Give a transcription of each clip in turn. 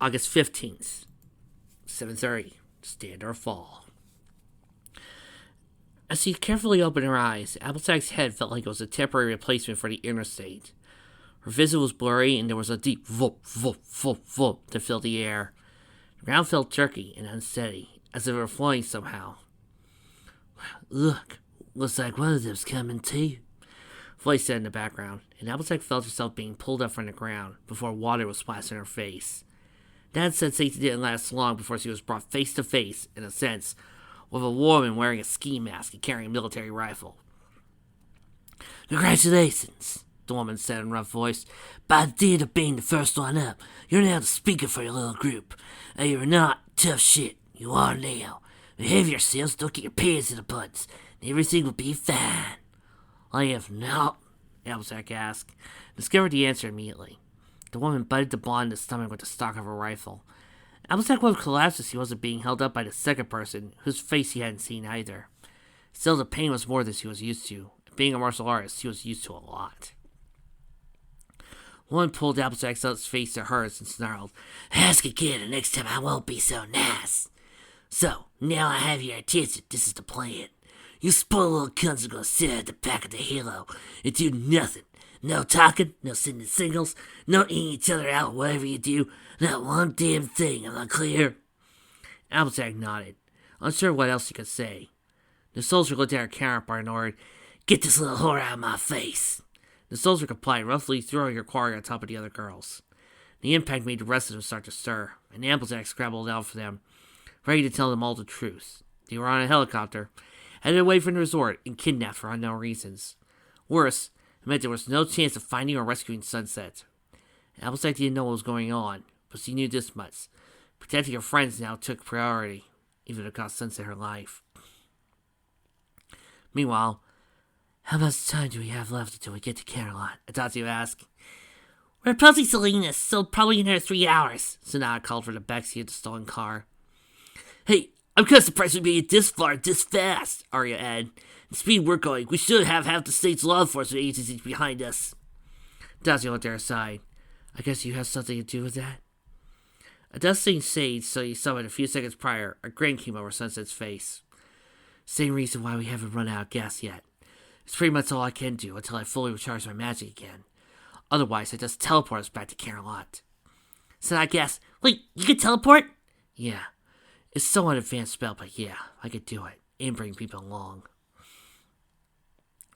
August 15th, 7:30. Stand or fall. As she carefully opened her eyes, Applejack's head felt like it was a temporary replacement for the interstate. Her vision was blurry, and there was a deep voop, voop, voop, voop to fill the air. The ground felt jerky and unsteady, as if it were flowing somehow. Look, looks like one of them's coming too, voice said in the background, and Applejack felt herself being pulled up from the ground before water was splashed in her face. That sensation didn't last long before she was brought face to face, in a sense, with a woman wearing a ski mask and carrying a military rifle. Congratulations, the woman said in a rough voice. By the deed of being the first one up, you're now the speaker for your little group. And you're not tough shit. You are now. Behave yourselves, don't get your pants in the butts, and everything will be fine. I have not, Applejack asked, and discovered the answer immediately. The woman butted the blonde in the stomach with the stock of her rifle. Applejack would have collapsed if he wasn't being held up by the second person, whose face he hadn't seen either. Still, the pain was more than she was used to. Being a martial artist, she was used to a lot. One pulled Applejack's face to hers and snarled, Ask again, and next time I won't be so nice. So, now I have your attention. This is the plan. You spoiled little cunts are gonna sit at the back of the halo and do nothing. No talking, no sending signals, no eating each other out, whatever you do. Not one damn thing, am I clear? Applejack nodded, unsure what else he could say. The soldier looked at her counterpart and ordered, Get this little whore out of my face. The soldier complied, roughly throwing her quarry on top of the other girls. The impact made the rest of them start to stir, and Applejack scrambled out for them, ready to tell them all the truth. They were on a helicopter, headed away from the resort, and kidnapped for unknown reasons. Worse, it meant there was no chance of finding or rescuing Sunset. Applejack didn't know what was going on, but she knew this much. Protecting her friends now took priority, even if it cost Sunset her life. Meanwhile, how much time do we have left until we get to Camelot? Adagio asked. We're approaching Salinas, so probably another 3 hours, Sanada called for the backseat of the stolen car. Hey, I'm kind of surprised we made it this far, this fast, Arya added. The speed we're going, we should have half the state's law enforcement agencies behind us. Adagio looked at her side. I guess you have something to do with that? A dusting sage so you summoned a few seconds prior, a grin came over Sunset's face. Same reason why we haven't run out of gas yet. It's pretty much all I can do until I fully recharge my magic again. Otherwise, I just teleport us back to Camelot. So I guess, wait, you can teleport? Yeah. It's somewhat advanced spell, but yeah, I could do it. And bring people along.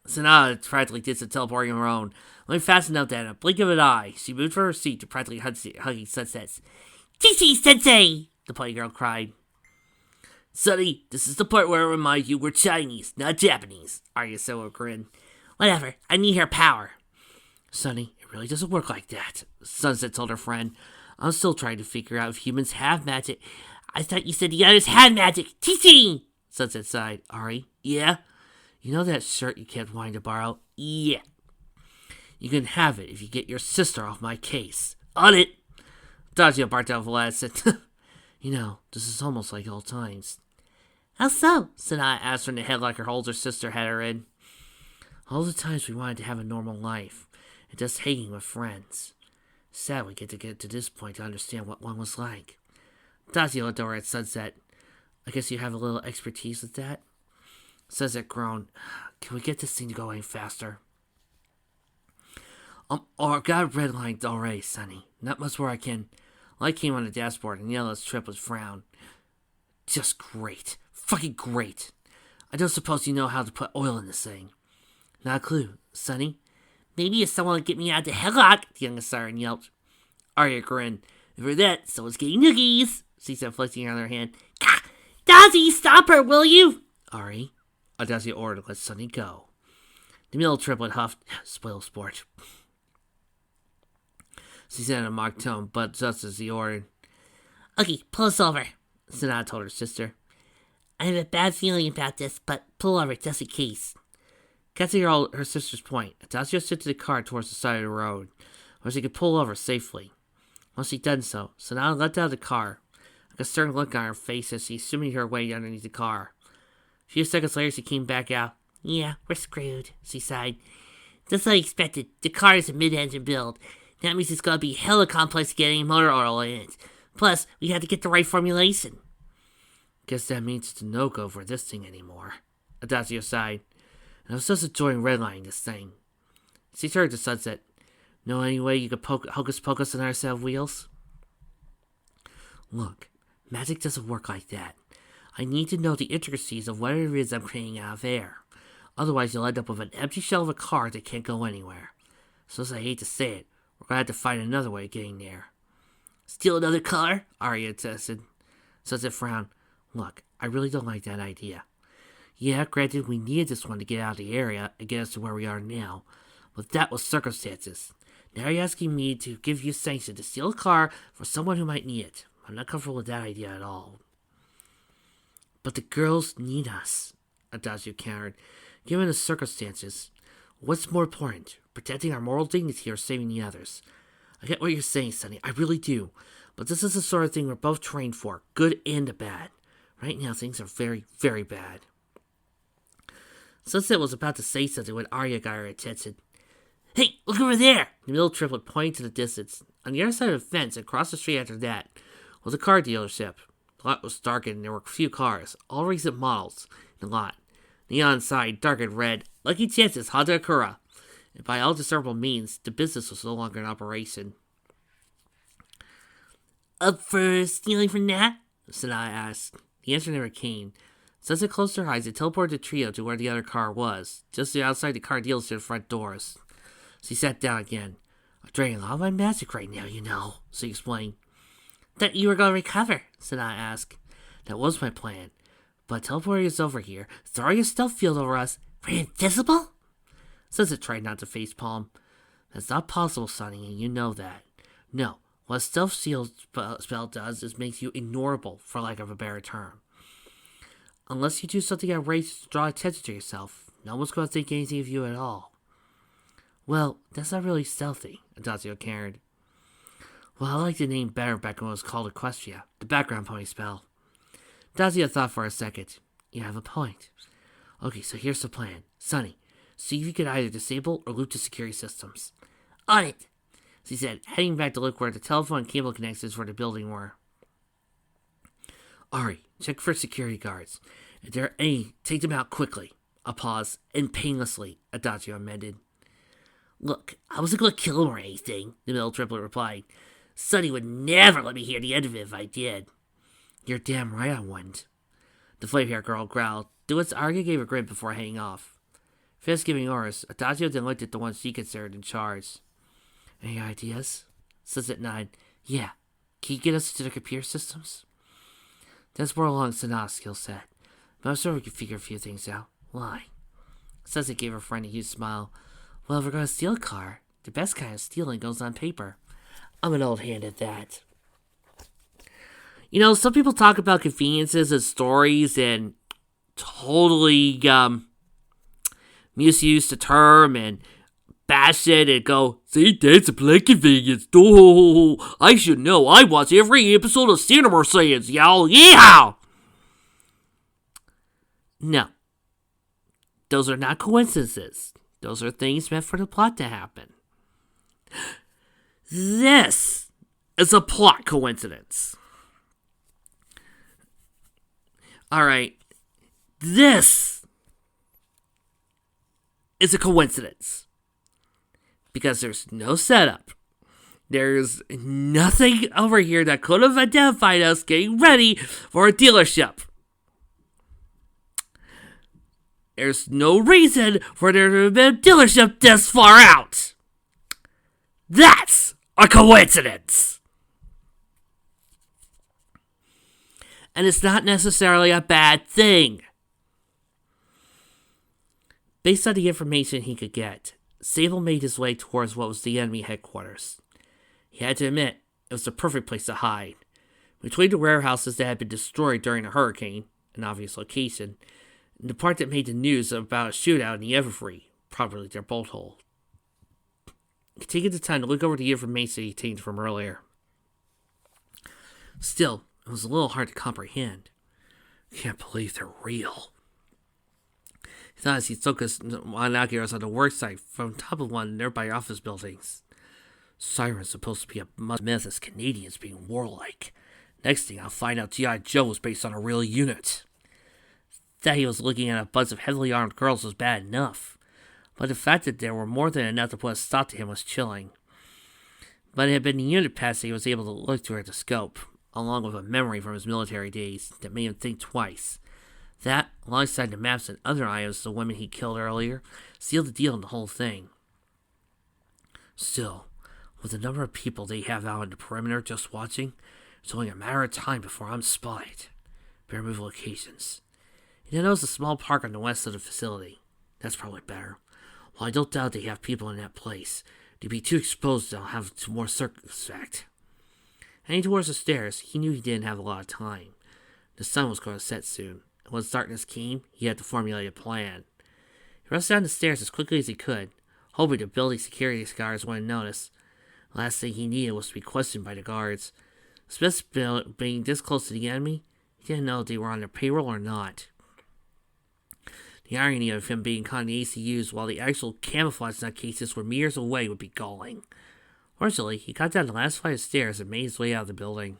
Sanada practically did some teleporting of her own, only fast enough that in a blink of an eye, she moved from her seat to practically hugging Sunset's. Chichi Sensei! The putty girl cried. Sonny, this is the part where I remind you we're Chinese, not Japanese, Arya said with a grin. Whatever, I need her power. Sonny, it really doesn't work like that, Sunset told her friend. I'm still trying to figure out if humans have magic. I thought you said the others had magic. Teaching! Sunset sighed. Ari, yeah? You know that shirt you kept wanting to borrow? Yeah. You can have it if you get your sister off my case. On it! Adagio barked out Vlad said, You know, this is almost like old times. How so? Sanaa asked from the headlock her older sister had her in. All the times we wanted to have a normal life, and just hanging with friends. Sad we get to this point to understand what one was like. Adagio looked over at Sunset. I guess you have a little expertise with that? Sunset groaned. Can we get this thing going faster? I've got a red line already, Sonny. Not much where I can. Light came on the dashboard and Yellow's trip was frowned. Just great. Fucking great. I don't suppose you know how to put oil in this thing. Not a clue. Sonny? Maybe if someone would get me out of the headlock, the youngest siren yelped. Arya grinned. And for that, someone's getting noogies, she said, flexing her other hand. Dazzy, stop her, will you? Ari, Adagio ordered, let Sonny go. The middle triplet huffed, spoil sport. She said in a mock tone, but just as he ordered. Okay, pull us over, Sanaa told her sister. I have a bad feeling about this, but pull over just in case. Catching her sister's point, Adagio shifted the car towards the side of the road, where she could pull over safely. Once she'd done so, Sanaa leapt out of the car, a concerned look on her face as she assumed her way underneath the car. A few seconds later, she came back out. Yeah, we're screwed, she sighed. Just like I expected, the car is a mid-engine build. That means it's gonna be hella complex getting motor oil in it. Plus, we had to get the right formulation. Guess that means it's a no-go for this thing anymore. Adagio sighed. And I was just enjoying redlining this thing. She turned to Sunset. Know any way you could hocus pocus another set of wheels? Look, magic doesn't work like that. I need to know the intricacies of what it is I'm creating out of air. Otherwise, you'll end up with an empty shell of a car that can't go anywhere. So as I hate to say it, we're going to have to find another way of getting there. Steal another car? Arya insisted. Sunset frowned. Look, I really don't like that idea. Yeah, granted, we needed this one to get out of the area and get us to where we are now. But that was circumstances. Now you're asking me to give you sanction to steal a car for someone who might need it. I'm not comfortable with that idea at all. But the girls need us, Adagio countered. Given the circumstances, what's more important, protecting our moral dignity or saving the others? I get what you're saying, Sonny, I really do. But this is the sort of thing we're both trained for, good and bad. Right now, things are very, very bad. Sunset was about to say something when Arya got her attention. Hey, look over there! The middle triplet pointed to the distance. On the other side of the fence, across the street after that, was a car dealership. The lot was darkened and there were a few cars, all recent models, in the lot. Neon sign, dark and red. Lucky chances, Honda Acura. And by all discernible means, the business was no longer in operation. Up for stealing from Nat? Sanaa asked. The answer never came. Sunset closed her eyes and teleported the trio to where the other car was, just outside the car dealership front doors. She sat down again. I'm draining all my magic right now, you know, she explained. Thought you were going to recover, Sanaa asked. That was my plan. But teleporting us over here, throwing a stealth field over us, we're invisible? Sunset tried not to facepalm. That's not possible, Sonny, and you know that. No, what a stealth shield spell does is makes you ignorable, for lack of a better term. Unless you do something outrageous to draw attention to yourself, no one's going to think anything of you at all. Well, that's not really stealthy, Adagio carried. Well, I like the name better back when it was called Equestria, the background pony spell. Adagio thought for a second. You have a point. Okay, so here's the plan. Sonny, see if you can either disable or loot the security systems. On it, she said, heading back to look where the telephone and cable connections for the building were. Ari, check for security guards. If there are any, take them out quickly. A pause, and painlessly, Adagio amended. Look, I wasn't going to kill him or anything, the middle triplet replied. Sonny would never let me hear the end of it if I did. You're damn right I wouldn't. The flame-haired girl growled. To which Arya gave a grin before hanging off. Finished giving orders, Adagio then looked at the one she considered in charge. Any ideas? Sunset nodded. Yeah. Can you get us to the computer systems? That's more along Sanaa's skill set. But I'm sure we can figure a few things out. Why? Sunset gave her friend a huge smile. Well, if we're going to steal a car, the best kind of stealing goes on paper. I'm an old hand at that. You know, some people talk about conveniences and stories and totally misuse the term and bash it and go, see, that's a play convenience. Oh, I should know. I watch every episode of Cinema Science, y'all. Yeah! No. Those are not coincidences. Those are things meant for the plot to happen. This is a plot coincidence. Alright. This is a coincidence. Because there's no setup. There's nothing over here that could have identified us getting ready for a dealership. There's no reason for there to have been a dealership this far out. That's a coincidence. And it's not necessarily a bad thing. Based on the information he could get, Sable made his way towards what was the enemy headquarters. He had to admit, it was the perfect place to hide. Between the warehouses that had been destroyed during a hurricane, an obvious location, and the part that made the news about a shootout in the Everfree, probably their bolt hole. He could take the time to look over the information he obtained from earlier. Still, it was a little hard to comprehend. Can't believe they're real. He thought as he took his binoculars on the work site from top of one of the nearby office buildings. Sirens supposed to be a myth as Canadians being warlike. Next thing, I'll find out G.I. Joe was based on a real unit. That he was looking at a bunch of heavily armed girls was bad enough, but the fact that there were more than enough to put a stop to him was chilling. But it had been the unit pass that he was able to look through at the scope, along with a memory from his military days that made him think twice. That, alongside the maps and other items of the women he killed earlier, sealed the deal on the whole thing. Still, with the number of people they have out on the perimeter just watching, it's only a matter of time before I'm spotted. Better move locations. He knows a small park on the west of the facility. That's probably better. While I don't doubt they have people in that place, to be too exposed, they'll have to more circumspect. Heading towards the stairs, he knew he didn't have a lot of time. The sun was going to set soon, and once darkness came, he had to formulate a plan. He rushed down the stairs as quickly as he could, hoping the building security guards wouldn't notice. The last thing he needed was to be questioned by the guards. Especially being this close to the enemy, he didn't know if they were on their payroll or not. The irony of him being caught in the ACUs while the actual camouflage nutcases were meters away would be galling. Fortunately, he got down the last flight of stairs and made his way out of the building.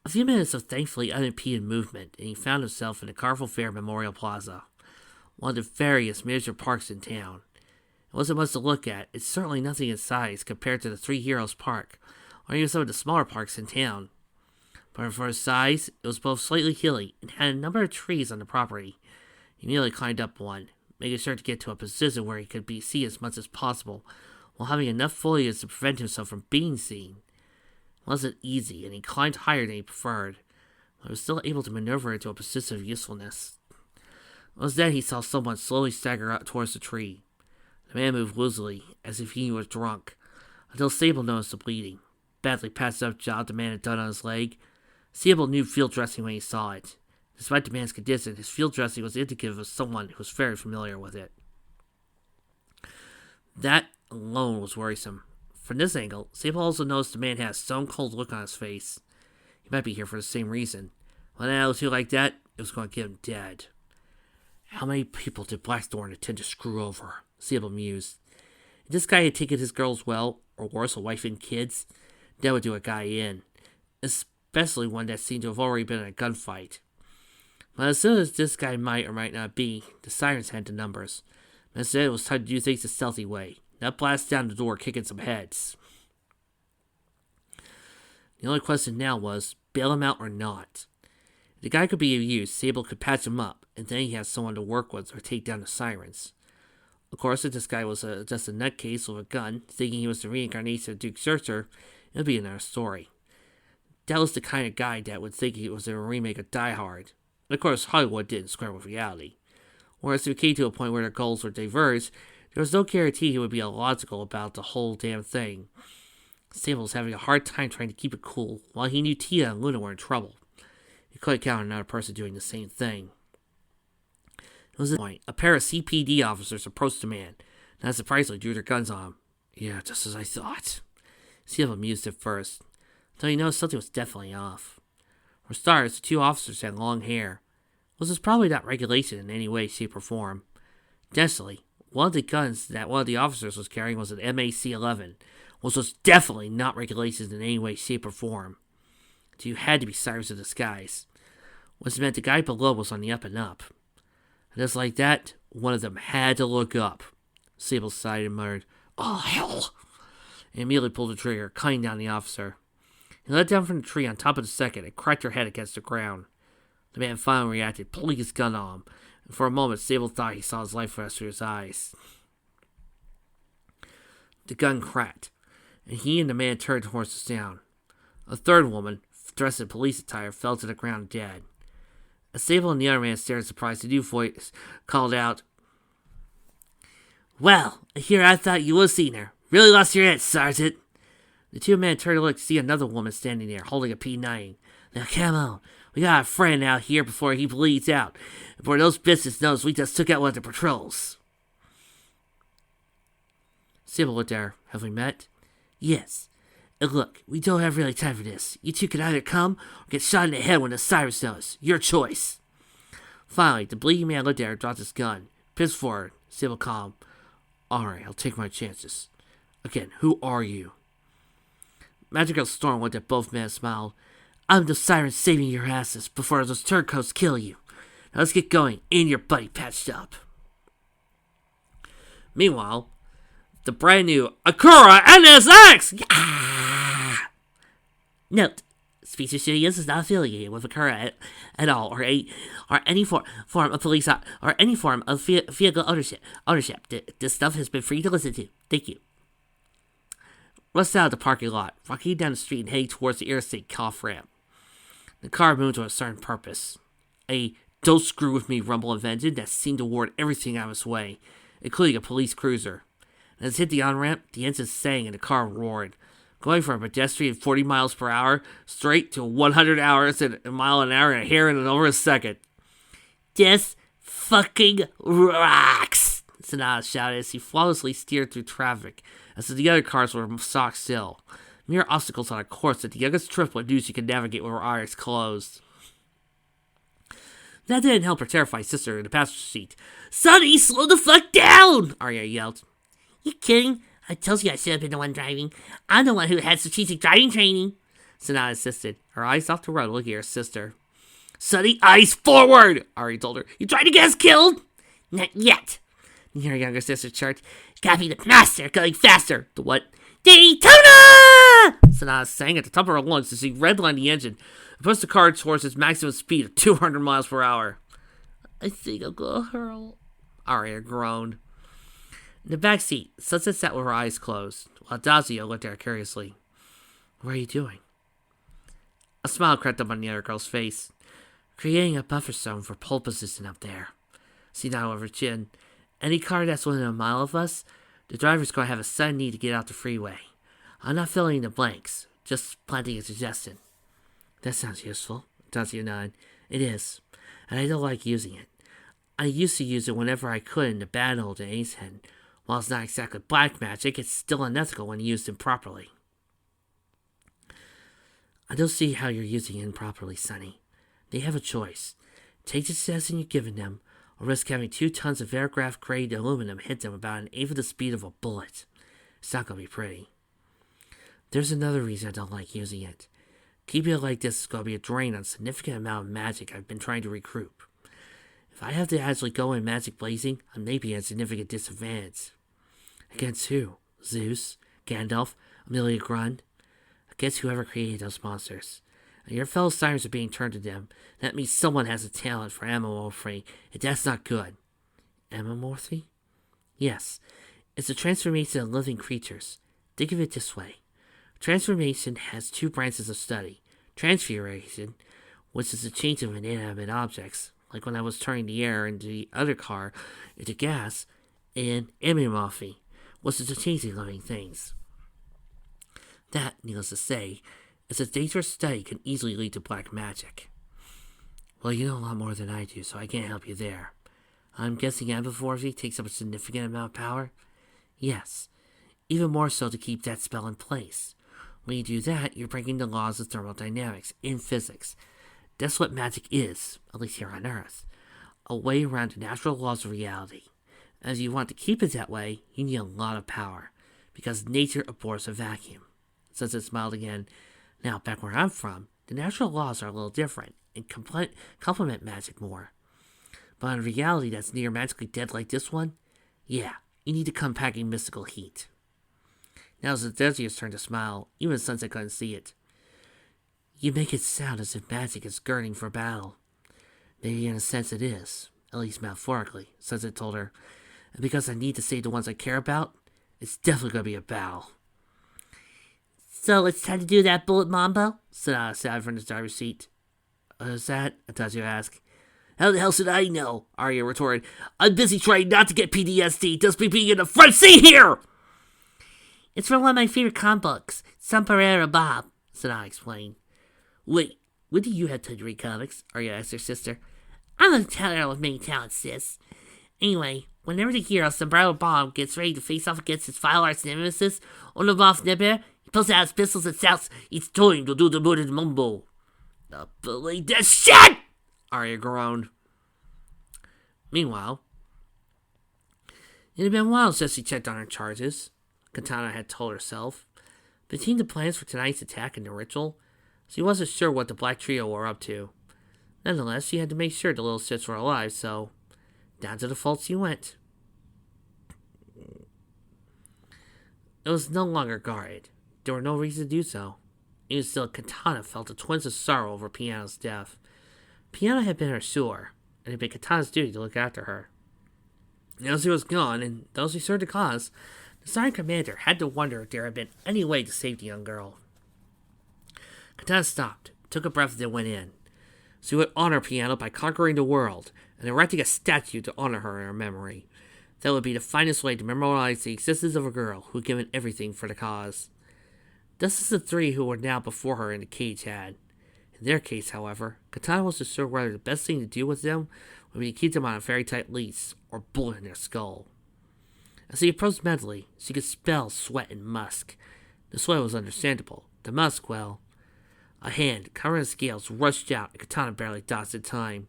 A few minutes of thankfully unimpeded movement, and he found himself in the Carnival Fair Memorial Plaza, one of the various miniature parks in town. It wasn't much to look at. It's certainly nothing in size compared to the Three Heroes Park, or even some of the smaller parks in town. But for its size, it was both slightly hilly and had a number of trees on the property. He immediately climbed up one, making sure to get to a position where he could be seen as much as possible, while having enough foliage to prevent himself from being seen. It wasn't easy, and he climbed higher than he preferred, but he was still able to maneuver into a position of usefulness. It was then he saw someone slowly stagger out towards the tree. The man moved woozily, as if he was drunk, until Sable noticed the bleeding. Badly patched up job the man had done on his leg. Sable knew field dressing when he saw it. Despite the man's condition, his field dressing was indicative of someone who was very familiar with it. That alone was worrisome. From this angle, Sable also noticed the man had a stone-cold look on his face. He might be here for the same reason. When an attitude like that, it was going to get him dead. How many people did Blackthorn intend to screw over? Sable mused. If this guy had taken his girls well, or worse, a wife and kids, that would do a guy in. Especially one that seemed to have already been in a gunfight. But as soon as this guy might or might not be, the sirens had the numbers. But instead, it was time to do things the stealthy way, not blast down the door kicking some heads. The only question now was, bail him out or not. If the guy could be of use, Sable could patch him up, and then he had someone to work with or take down the sirens. Of course, if this guy was just a nutcase with a gun, thinking he was the reincarnation of Duke Searcher, it would be another story. That was the kind of guy that would think it was a remake of Die Hard. And of course, Hollywood didn't square with reality. Whereas if it came to a point where their goals were diverged, there was no guarantee he would be illogical about the whole damn thing. Sable was having a hard time trying to keep it cool, while he knew Tia and Luna were in trouble. He couldn't count on another person doing the same thing. It was at this point, a pair of CPD officers approached the man, not surprisingly drew their guns on him. Yeah, just as I thought. Sable amused at first, though he noticed something was definitely off. For starters, the two officers had long hair. This was probably not regulation in any way, shape, or form. Additionally, one of the guns that one of the officers was carrying was an MAC-11, which was definitely not regulations in any way, shape, or form. The two had to be sirens of disguise, which meant the guy below was on the up and up. And just like that, one of them had to look up. Sable sighed and muttered, "Oh, hell!" and immediately pulled the trigger, cutting down the officer. He let down from the tree on top of the second and cracked her head against the ground. The man finally reacted, pulling his gun on him, and for a moment Sable thought he saw his life flash through his eyes. The gun cracked, and he and the man turned towards the sound. A third woman, dressed in police attire, fell to the ground dead. As Sable and the other man stared in surprise, the new voice called out, "Well, here I thought you would have seen her. Really lost your head, Sergeant." The two men turned to look to see another woman standing there, holding a P90. "Now come on, we got a friend out here before he bleeds out. Before those bitches knows we just took out one of the patrols." Sable looked at her. "Have we met?" "Yes. And look, we don't have really time for this. You two can either come or get shot in the head when the sirens notice. Your choice." Finally, the bleeding man looked at her and dropped his gun. Pissed forward. Sable calm. "Alright, I'll take my chances. Again, who are you?" Magical Storm looked at both men and smiled. I'm the siren saving your asses before those turncoats kill you. Now let's get going and your buddy patched up. Meanwhile, the brand new Acura NSX! Yeah! Note, Speedster Studios is not affiliated with Acura at all, or any form of police or any form of vehicle ownership. This stuff has been free to listen to. Thank you. Rush out of the parking lot, walking down the street and heading towards the interstate off ramp. The car moved to a certain purpose. A "don't screw with me" rumble of engine that seemed to ward everything out of its way, including a police cruiser. As it hit the on-ramp, the engine sang and the car roared, going from a pedestrian 40 miles per hour straight to 100 hours and a mile an hour and a hair in over a second. This fucking rocks! Sanada shouted as he flawlessly steered through traffic, as the other cars were stock still. Mere obstacles on a course that the youngest triplet knew you could navigate with her eyes closed. That didn't help her terrified sister in the passenger seat. "Sonny, slow the fuck down!" Arya yelled. "You kidding? I told you I should have been the one driving. I'm the one who had strategic driving training." Sanada insisted, her eyes off the road looking at her sister. "Sonny, eyes forward!" Arya told her. "You trying to get us killed?" "Not yet." Her younger sister chirped. "Copy the master, going faster." "The what?" "Daytona!" Sanada sang at the top of her lungs as she redlined the engine and pushed the car towards its maximum speed of 200 miles per hour. "I think I'm gonna hurl," Arya groaned. In the back seat, Sunset sat with her eyes closed, while Dazio looked at her curiously. "What are you doing?" A smile crept up on the other girl's face. "Creating a buffer zone for pole position up there." She nodded over her chin. "Any car that's within a mile of us, the driver's going to have a sudden need to get out the freeway. I'm not filling in the blanks, just planting a suggestion." "That sounds useful," Dazio nodded. "It is, and I don't like using it. I used to use it whenever I could in the battle to Ace Head. While it's not exactly black magic, it's still unethical when used improperly." "I don't see how you're using it improperly, Sonny. They have a choice. Take the suggestion you're giving them, or risk having 2 tons of aircraft-grade aluminum hit them about an eighth of the speed of a bullet. It's not going to be pretty. There's another reason I don't like using it. Keeping it like this is going to be a drain on a significant amount of magic I've been trying to recruit. If I have to actually go in magic blazing, I may be at a significant disadvantage." "Against who? Zeus? Gandalf? Amelia Grund?" "Against whoever created those monsters. And your fellow sirens are being turned to them. That means someone has a talent for amorphy, and that's not good." "Amorphy?" "Yes. It's a transformation of living creatures. Think of it this way. Transformation has 2 branches of study. Transfiguration, which is the change of inanimate objects, like when I was turning the air in the other car into gas, and amorphy, which is the change in living things. That, needless to say, is a dangerous study can easily lead to black magic." "Well, you know a lot more than I do, so I can't help you there. I'm guessing amorphy takes up a significant amount of power?" "Yes, even more so to keep that spell in place. When you do that, you're breaking the laws of thermodynamics in physics. That's what magic is, at least here on Earth. A way around the natural laws of reality. And if you want to keep it that way, you need a lot of power, because nature abhors a vacuum." Sunset smiled again. "Now, back where I'm from, the natural laws are a little different, and complement magic more. But in reality that's near magically dead like this one, yeah, you need to come packing mystical heat." Now as the Desios turned to smile, even Sunset couldn't see it. "You make it sound as if magic is girding for battle." "Maybe in a sense it is, at least metaphorically," Sunset told her. "And because I need to save the ones I care about, it's definitely going to be a battle." "So it's time to do that bullet mambo?" Sanada sat from the driver's seat. "Is that?" Atazio asked. "How the hell should I know?" Arya retorted. "I'm busy trying not to get PTSD, just by being in the front seat here!" "It's from one of my favorite comic books, Samparera Bob," Sanada explained. "Wait, when do you have time to read comics?" Arya asked her sister. "I'm a talent with many talents, sis. Anyway, whenever the hero Sombrero Bomb gets ready to face off against his vile arch nemesis, Onobov Neber, he pulls out his pistols and shouts, 'It's time to do the bullet mumbo.'" "Not believe this shit!" Arya groaned. Meanwhile, it had been a while since she checked on her charges, Katana had told herself. Between the plans for tonight's attack and the ritual, so he wasn't sure what the black trio were up to. Nonetheless, he had to make sure the little shits were alive, so down to the vaults he went. It was no longer guarded. There were no reason to do so. Even still, Katana felt the twinge of sorrow over Piano's death. Piano had been her sewer, and it had been Katana's duty to look after her. And as he was gone, and those who served the cause, the Sergeant Commander had to wonder if there had been any way to save the young girl. Katana stopped, took a breath, and then went in. So he would honor Piano by conquering the world, and erecting a statue to honor her in her memory. That would be the finest way to memorialize the existence of a girl who had given everything for the cause. Just as the three who were now before her in the cage had. In their case, however, Katana was not sure whether the best thing to do with them would be to keep them on a very tight leash, or bullet in their skull. As he approached mentally, she could smell sweat and musk. The sweat was understandable. The musk, well... A hand, covering the scales, rushed out, and Katana barely dodged in time.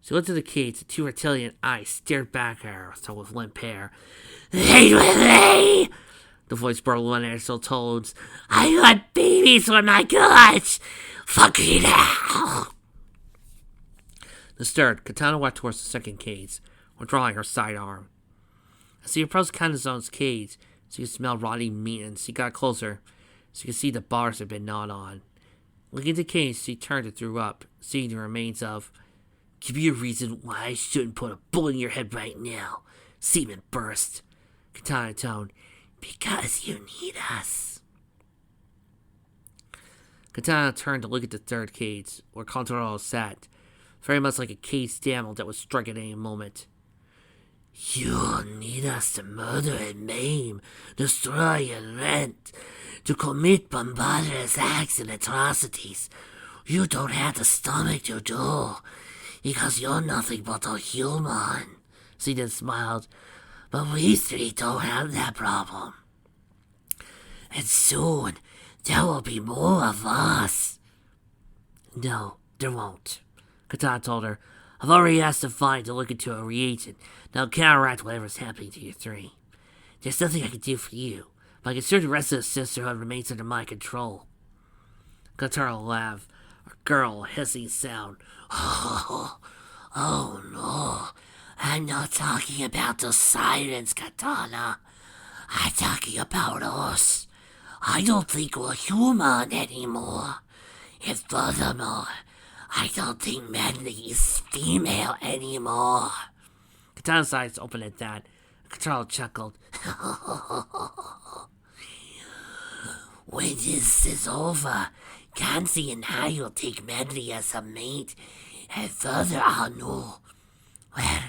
She looked at the cage, and two reptilian eyes stared back at her, so with limp hair. "Lead with me!" The voice burbled in nasal tones. "I want babies with my clutch! Fucking hell!" Disturbed, Katana walked towards the second cage, withdrawing her sidearm. As she approached Kanazone's cage, she could smell rotting meat, and she got closer. She could see the bars had been gnawed on. Looking at the cage, she turned and threw up, seeing the remains of... "Give me a reason why I shouldn't put a bullet in your head right now." Seaman burst. Katana toned, "Because you need us." Katana turned to look at the third cage, where Kontaro sat, very much like a caged animal that would strike at any moment. "You need us to murder and maim, destroy and rent, to commit barbarous acts and atrocities. You don't have the stomach to do, because you're nothing but a human." She then smiled. "But we three don't have that problem. And soon, there will be more of us." "No, there won't," Katana told her. "I've already asked Divine to look into a reagent that'll counteract whatever's happening to you three. There's nothing I can do for you, but I can sure the rest of the sisterhood remains under my control." Kotaro laughed, a girl hissing sound. Oh no, I'm not talking about the sirens, Katana. I'm talking about us. I don't think we're human anymore. And furthermore, I don't think Medley is female anymore." Katana's eyes opened at that. Kotaro chuckled. "When this is over, Kanzi and I will take Medley as a mate, and further I'll know, well,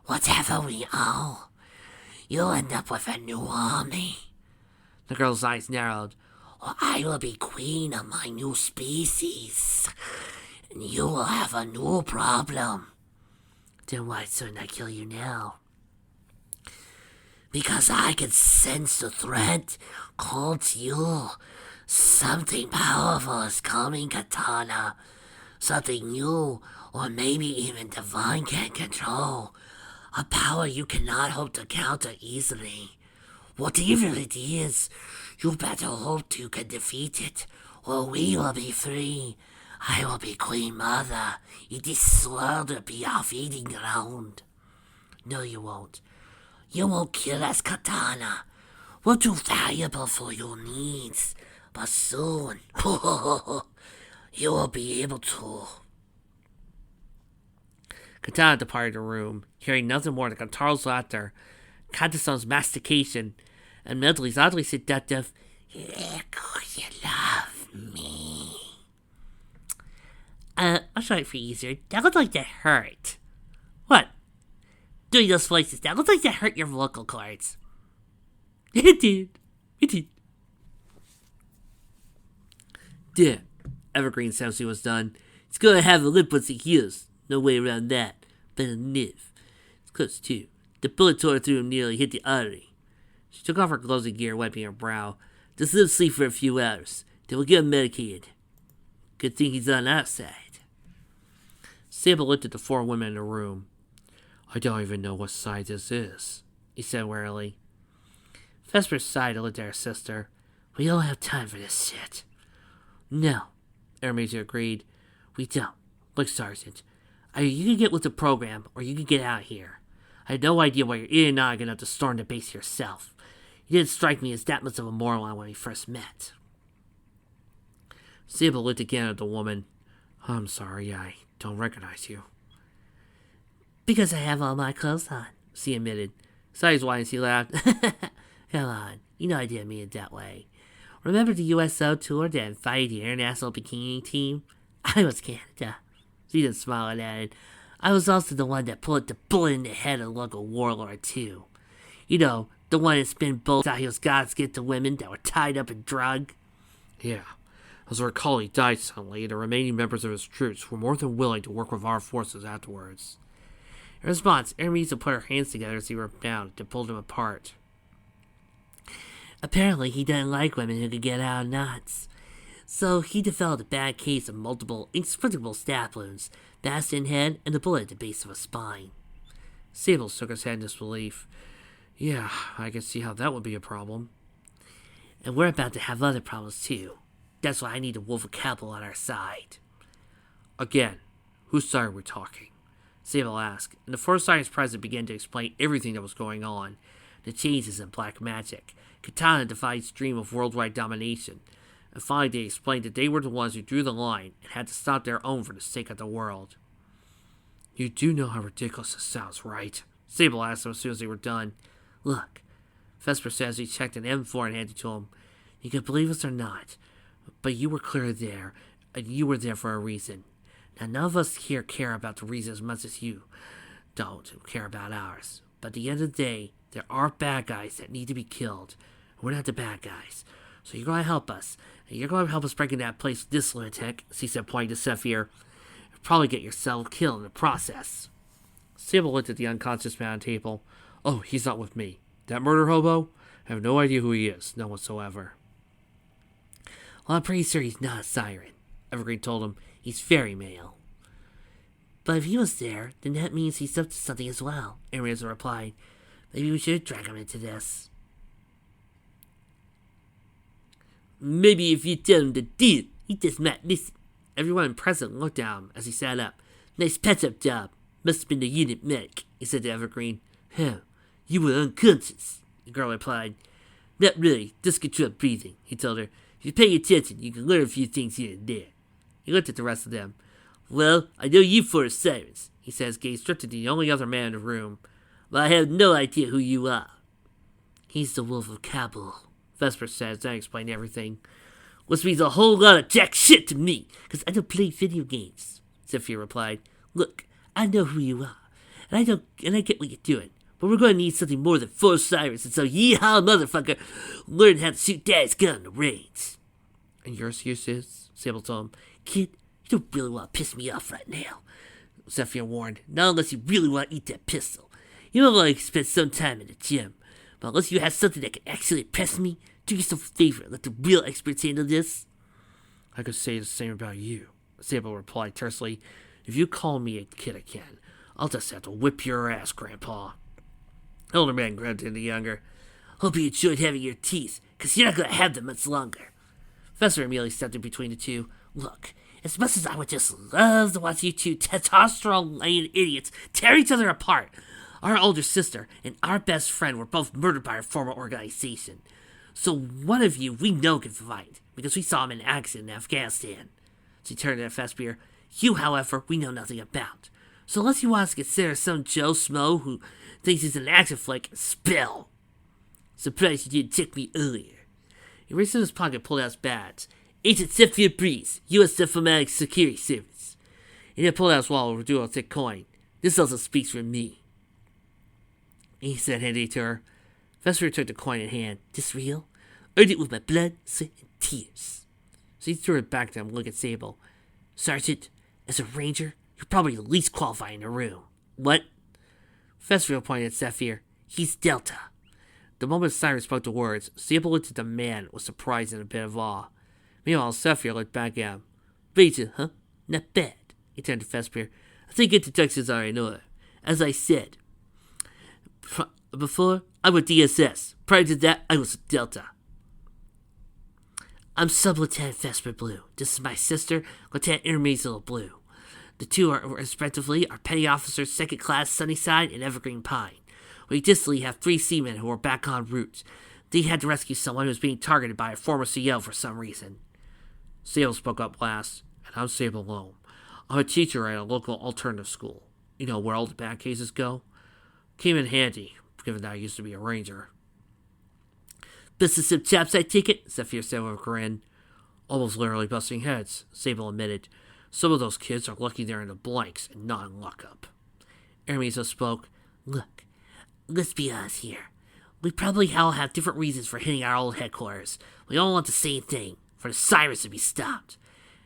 whatever we are, you'll end up with a new army." The girl's eyes narrowed. "Or I will be queen of my new species, and you will have a new problem." "Then why shouldn't I kill you now?" "Because I can sense the threat called you. Something powerful is coming, Katana. Something you, or maybe even Divine, can control. A power you cannot hope to counter easily. Whatever it is, you better hope you can defeat it, or we will be free. I will be Queen Mother, and this world will be our feeding ground." "No, you won't." "You won't kill us, Katana. We're too valuable for your needs. But soon, you will be able to." Katana departed the room, hearing nothing more than Kontaro's laughter, Katasone's mastication, and Medley's oddly seductive, "Could you love me?" I'll try it for easier. That looked like that hurt. What? Doing those voices, that looked like that hurt your vocal cords. It did. It did. Yeah, Evergreen said she was done. "It's gonna have a lip once it heals. No way around that. Better live. It's close too. The bullet tore through and nearly hit the artery." She took off her gloves and gear, wiping her brow. "Just let him sleep for a few hours. Then we'll get him medicated. Good thing he's on our side." Sable looked at the four women in the room. "I don't even know what side this is," he said wearily. Vesper sighed and looked at her sister. "We don't have time for this shit." "No, Araminta agreed. We don't. Look, Sergeant. Either you can get with the program, or you can get out of here. I had no idea why you're in and I going to have to storm the base yourself. You didn't strike me as that much of a moron when we first met. Sable looked again at the woman. I'm sorry, I don't recognize you. Because I have all my clothes on, she admitted. Size wide, she laughed. Come on, you know I didn't mean it that way. Remember the USO tour that invited the international bikini team? I was Canada. She just smiled and added, I was also the one that put the bullet in the head of the local warlord, too. You know, the one that spin bullets out his gods get to women that were tied up and drugged. Yeah. As I recall, he died suddenly, and the remaining members of his troops were more than willing to work with our forces afterwards. In response, Araminta put her hands together as he ripped down and pulled him apart. Apparently, he didn't like women who could get out of knots. So he developed a bad case of multiple inexplicable stab wounds, bashed in head, and a bullet at the base of his spine. Sable shook his head in disbelief. Yeah, I can see how that would be a problem. And we're about to have other problems, too. That's why I need a Wolf of Cabal on our side. Again, whose side are we talking? Sable asked, and the four science president began to explain everything that was going on. The changes in black magic, Katana Defied's dream of worldwide domination, and finally they explained that they were the ones who drew the line and had to stop their own for the sake of the world. You do know how ridiculous this sounds, right? Sable asked them as soon as they were done. Look, Vesper says he checked an M4 and handed it to him. You can believe us or not, but you were clearly there, and you were there for a reason. Now, none of us here care about the reason as much as you don't care about ours. But at the end of the day, there are bad guys that need to be killed. We're not the bad guys. So you're going to help us. And you're going to help us break in that place with this lunatic, she said, pointing to Zephyr. You'll probably get yourself killed in the process. Sable looked at the unconscious man on the table. Oh, he's not with me. That murder hobo? I have no idea who he is. None whatsoever. Well, I'm pretty sure he's not a siren, Evergreen told him. He's very male. But if he was there, then that means he's up to something as well, Araminta replied. Maybe we should drag him into this. Maybe if you tell him the deal, he just might listen. Everyone present looked at him as he sat up. Nice patch-up job. Must have been the unit medic, he said to Evergreen. You were unconscious, the girl replied. Not really, just controlled breathing, he told her. If you pay attention, you can learn a few things here and there. He looked at the rest of them. Well, I know you for a sirens, he said, his gaze drifted to the only other man in the room. But I have no idea who you are. He's the Wolf of Cabal, Vesper said, then explained everything. Which means a whole lot of jack shit to me, because I don't play video games, Zephyr replied. Look, I know who you are, and I get what you're doing, but we're going to need something more than 4 sirens, and so yeehaw, motherfucker, learn how to shoot Dad's gun in the range. And your excuse is? Sable told him. Kid, you don't really want to piss me off right now, Zephyr warned. Not unless you really want to eat that pistol. You might want to spend some time in the gym, but unless you have something that can actually impress me, do yourself a favor and let the real experts handle this. I could say the same about you, Sable replied tersely. If you call me a kid again, I'll just have to whip your ass, Grandpa. The older man grunted at the younger. Hope you enjoyed having your teeth, because you're not going to have them much longer. Vesper immediately stepped in between the two. Look, as much as I would just love to watch you two testosterone-laying idiots tear each other apart, our older sister and our best friend were both murdered by our former organization. So one of you we know can fight, because we saw him in action in Afghanistan. She turned to Vesper. You, however, we know nothing about. So unless you want us to consider some Joe Smo who thinks he's an action flick, spill. Surprised you didn't check me earlier. He reached in his pocket and pulled out his badge. Agent Zephyr Breeze, U.S. Diplomatic Security Service. He then pulled out his wallet and drew a thick coin. This also speaks for me, he said, handing it to her. Vesper took the coin in hand. This real? Earned it with my blood, sweat, and tears. So he threw it back to him, looking at Sable. Sergeant, as a ranger, you're probably the least qualified in the room. What? Vesper pointed at Zephyr. He's Delta. The moment Cyrus spoke the words, Sable looked at the man with surprise and a bit of awe. Meanwhile, Zephyr looked back at him. Ranger, huh? Not bad. He turned to Vesper. I think introductions are in order. As I said before, I was DSS. Prior to that, I was Delta. I'm Sub-Lieutenant Vesper Blue. This is my sister, Lieutenant Intermezzo Blue. The two are, respectively, our petty officers, 2nd Class Sunnyside and Evergreen Pine. We additionally have 3 seamen who are back en route. They had to rescue someone who was being targeted by a former CO for some reason. Sable spoke up last, and I'm Sable Loam. I'm a teacher at a local alternative school. You know where all the bad cases go? Came in handy, given that I used to be a ranger. Business some chaps, I take it? Zephyr said with a grin. Almost literally busting heads, Sable admitted. Some of those kids are lucky they're in the blanks and not in lockup. Hermeso spoke. Look, let's be honest here. We probably all have different reasons for hitting our old headquarters. We all want the same thing, for the sirens to be stopped.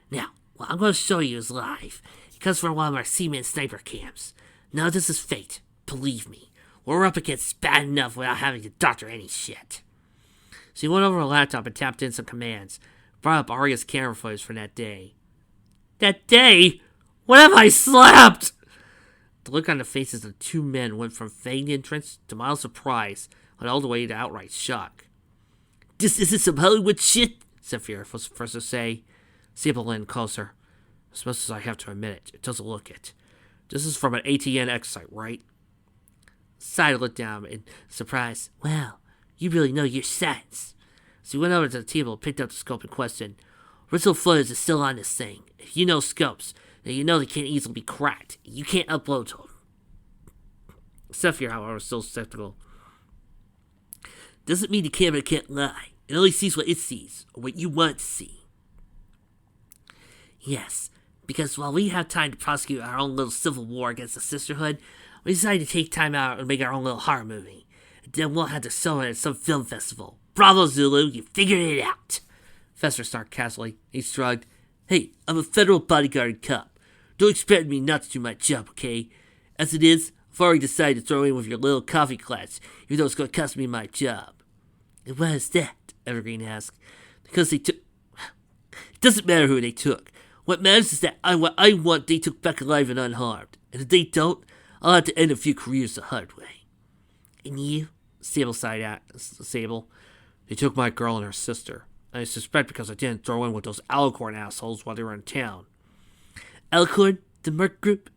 Now, what I'm going to show you is live. It comes from one of our Seaman sniper camps. None of this is fake, believe me. We're up against bad enough without having to doctor any shit. So he went over a laptop and tapped in some commands. Brought up Arya's camera footage from that day. That day? What have I slept? The look on the faces of the 2 men went from vague entrance to mild surprise, and all the way to outright shock. This isn't some Hollywood shit, Zephyr was the first to say. Sable leaned closer. As much as I have to admit it doesn't look it. This is from an ATN-X site, right? Side looked down in surprise. Well, you really know your science. So he went over to the table and picked up the scope in question. Original footage is still on this thing. If you know scopes, then you know they can't easily be cracked. You can't upload to them. Zephyr, however, was still skeptical. Doesn't mean the camera can't lie. It only sees what it sees, or what you want to see. Yes, because while we have time to prosecute our own little civil war against the Sisterhood, we decided to take time out and make our own little horror movie. And then we'll have to show it at some film festival. Bravo, Zulu, you figured it out. Fester snarked casually. He shrugged. Hey, I'm a federal bodyguard cop. Don't expect me not to do my job, okay? As it is, I've already decided to throw in with your little coffee class, even though it's going to cost me my job. And why is that? Evergreen asked. Because they took... It doesn't matter who they took. What matters is that I want they took back alive and unharmed. And if they don't, I'll have to end a few careers the hard way. And you? Sable sighed out. Sable. They took my girl and her sister. I suspect because I didn't throw in with those Alicorn assholes while they were in town. Alicorn? The Merc Group?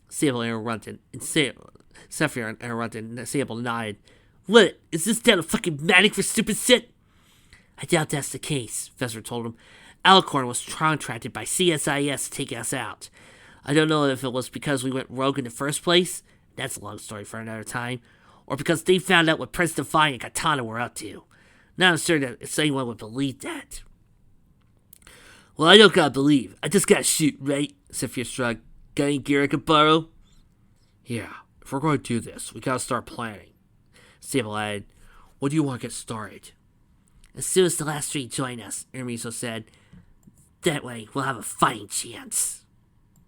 Sable interrupted, and Zephyr interrupted, and Sable nodded. What? Is this town a fucking manic for stupid shit? I doubt that's the case, Fester told him. Alicorn was contracted by CSIS to take us out. I don't know if it was because we went rogue in the first place, that's a long story for another time, or because they found out what Prince Defy and Katana were up to. Not sure that if anyone would believe that. Well, I don't gotta believe. I just gotta shoot, right? Zephyr shrugged. Got any gear I could borrow? Yeah, if we're going to do this, we gotta start planning. Sable added, when do you want to get started? As soon as the last 3 join us, Hermeso said. That way, we'll have a fighting chance.